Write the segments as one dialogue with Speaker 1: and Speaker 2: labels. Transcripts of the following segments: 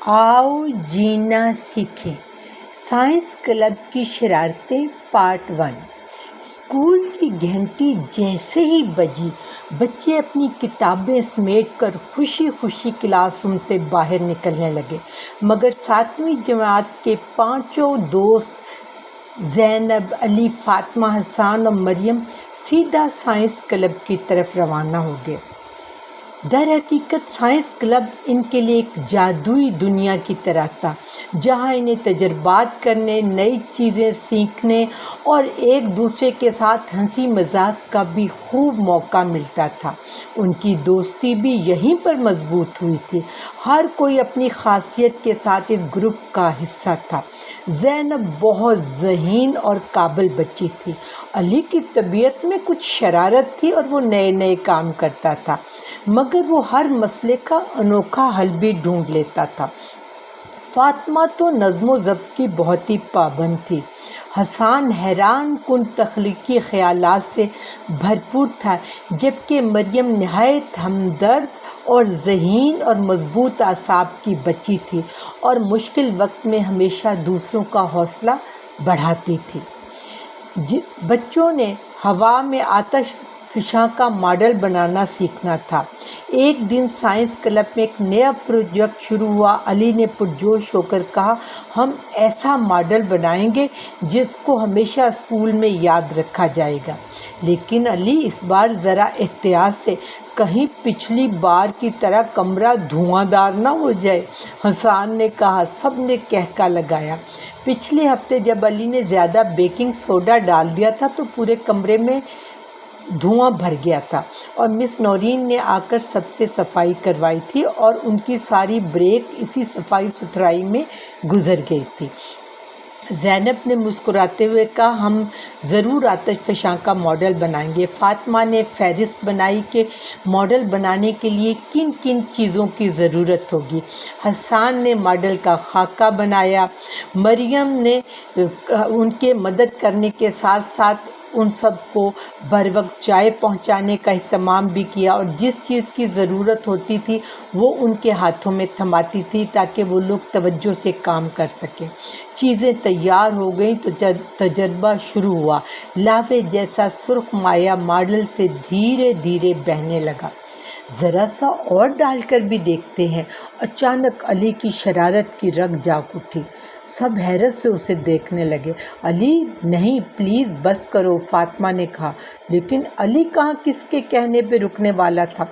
Speaker 1: आओ जीना सीखें, science club की शरारतें पार्ट 1। स्कूल की घंटी जैसे ही बजी, बच्चे अपनी किताबें समेट कर खुशी खुशी क्लासरूम से बाहर निकलने लगे। मगर 7वीं जमात के 5 दोस्त ज़ैनब, अली, फातिमा, हसन और मरियम सीधा साइंस क्लब की तरफ रवाना हो गए। दर हकीकत साइंस क्लब इनके लिए एक जादुई दुनिया की तरह था, जहां इन्हें तजर्बात करने, नई चीज़ें सीखने और एक दूसरे के साथ हंसी मजाक का भी खूब मौका मिलता था। उनकी दोस्ती भी यहीं पर मजबूत हुई थी। हर कोई अपनी खासियत के साथ इस ग्रुप का हिस्सा था। ज़ैनब बहुत ज़हीन और काबिल बच्ची थी। अली की तबीयत में कुछ शरारत थी और वो नए नए काम करता था, मगर वो हर मसले का अनोखा हल भी ढूंढ लेता था। फातिमा तो नज़्म ज़ब्त की बहुत ही पाबंद थी। हसन हैरान कुन तख्लीकी ख़यालात से भरपूर था, जबकि मरियम नहायत हमदर्द और ज़हीन और मजबूत आसाब की बच्ची थी और मुश्किल वक्त में हमेशा दूसरों का हौसला बढ़ाती थी। बच्चों ने हवा में आतश फ़िशां का मॉडल बनाना सीखना था। एक दिन साइंस क्लब में एक नया प्रोजेक्ट शुरू हुआ। अली ने पुरजोश होकर कहा, हम ऐसा मॉडल बनाएंगे जिसको हमेशा स्कूल में याद रखा जाएगा। लेकिन अली, इस बार ज़रा एहतियात से, कहीं पिछली बार की तरह कमरा धुआंधार ना हो जाए। हसन ने कहा। सब ने कहका लगाया। पिछले हफ्ते जब अली ने ज़्यादा बेकिंग सोडा डाल दिया था तो पूरे कमरे में धुआं भर गया था और मिस नौरीन ने आकर सबसे सफाई करवाई थी और उनकी सारी ब्रेक इसी सफाई सुथराई में गुजर गई थी। ज़ैनब ने मुस्कुराते हुए कहा, हम ज़रूर आतिश फ़िशां का मॉडल बनाएंगे। फातिमा ने फहरिस्त बनाई कि मॉडल बनाने के लिए किन किन चीज़ों की ज़रूरत होगी। हसन ने मॉडल का खाका बनाया। मरियम ने उनके मदद करने के साथ साथ उन सबको बर वक्त चाय पहुंचाने का एहतमाम भी किया और जिस चीज़ की ज़रूरत होती थी वो उनके हाथों में थमाती थी ताकि वो लोग तवज्जो से काम कर सकें। चीज़ें तैयार हो गई तो तजर्बा शुरू हुआ। लावे जैसा सुर्ख माया मॉडल से धीरे धीरे बहने लगा। ज़रा सा और डालकर भी देखते हैं। अचानक अली की शरारत की रग जाग उठी। सब हैरत से उसे देखने लगे। अली, नहीं प्लीज़ बस करो, फातिमा ने कहा। लेकिन अली कहाँ किसके कहने पे रुकने वाला था।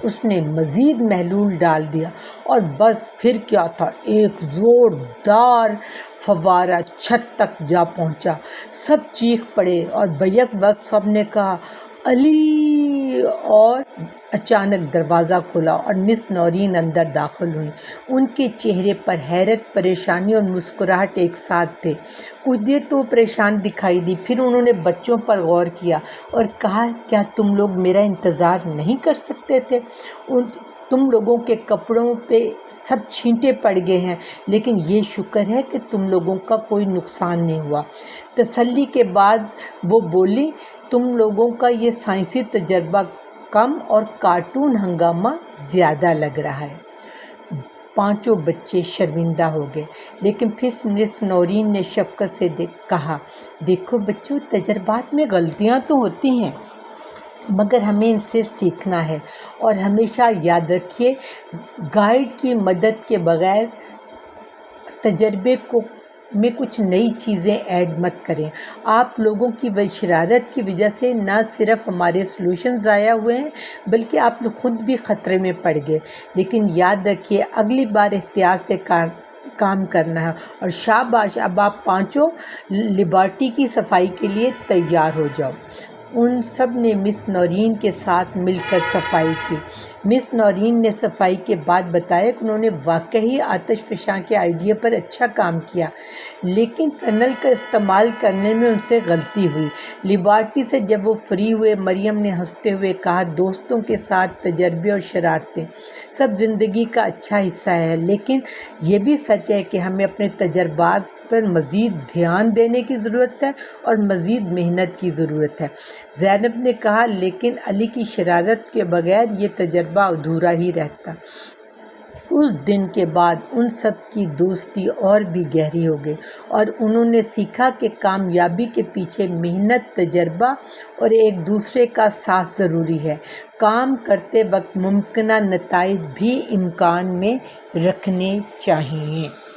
Speaker 1: उसने मज़ीद महलूल डाल दिया और बस फिर क्या था, एक ज़ोरदार फव्वारा छत तक जा पहुंचा। सब चीख पड़े और बैक वक्त सब ने कहा, अली। और अचानक दरवाज़ा खुला और मिस नौरीन अंदर दाखिल हुई। उनके चेहरे पर हैरत, परेशानी और मुस्कुराहट एक साथ थे। कुछ देर तो परेशान दिखाई दी, फिर उन्होंने बच्चों पर गौर किया और कहा, क्या तुम लोग मेरा इंतज़ार नहीं कर सकते थे? तुम लोगों के कपड़ों पे सब छींटे पड़ गए हैं, लेकिन ये शुक्र है कि तुम लोगों का कोई नुकसान नहीं हुआ। तसल्ली के बाद वो बोली, तुम लोगों का ये साइंसी तजर्बा कम और कार्टून हंगामा ज़्यादा लग रहा है। 5 बच्चे शर्मिंदा हो गए, लेकिन फिर मिस नौरीन ने शफ़क़त से कहा, देखो बच्चों, तजर्बात में गलतियां तो होती हैं, मगर हमें इनसे सीखना है। और हमेशा याद रखिए, गाइड की मदद के बग़ैर तजर्बे में कुछ नई चीज़ें ऐड मत करें। आप लोगों की शरारत की वजह से न सिर्फ हमारे सॉल्यूशन ज़ाया हुए हैं, बल्कि आप लोग खुद भी ख़तरे में पड़ गए। लेकिन याद रखिए, अगली बार एहतियात से काम करना है। और शाबाश, अब आप 5 लिबर्टी की सफाई के लिए तैयार हो जाओ। उन सब ने मिस नौरीन के साथ मिलकर सफाई की। मिस नौरीन ने सफाई के बाद बताया कि उन्होंने वाकई आतिश फ़िशां के आइडिया पर अच्छा काम किया, लेकिन फ़नल का इस्तेमाल करने में उनसे गलती हुई। लिबर्टी से जब वो फ्री हुए, मरियम ने हंसते हुए कहा, दोस्तों के साथ तजर्बे और शरारतें सब ज़िंदगी का अच्छा हिस्सा है, लेकिन ये भी सच है कि हमें अपने तजर्बात पर मज़ीद ध्यान देने की ज़रूरत है और मज़ीद मेहनत की ज़रूरत है। ज़ैनब ने कहा, लेकिन अली की शरारत के बगैर ये तजर्बा अधूरा ही रहता। اس دن کے بعد ان سب کی دوستی اور بھی گہری ہو گئی اور انہوں نے سیکھا کہ کامیابی کے پیچھے محنت، تجربہ اور ایک دوسرے کا ساتھ ضروری ہے۔ کام کرتے وقت ممکنہ نتائج بھی امکان میں رکھنے چاہیے۔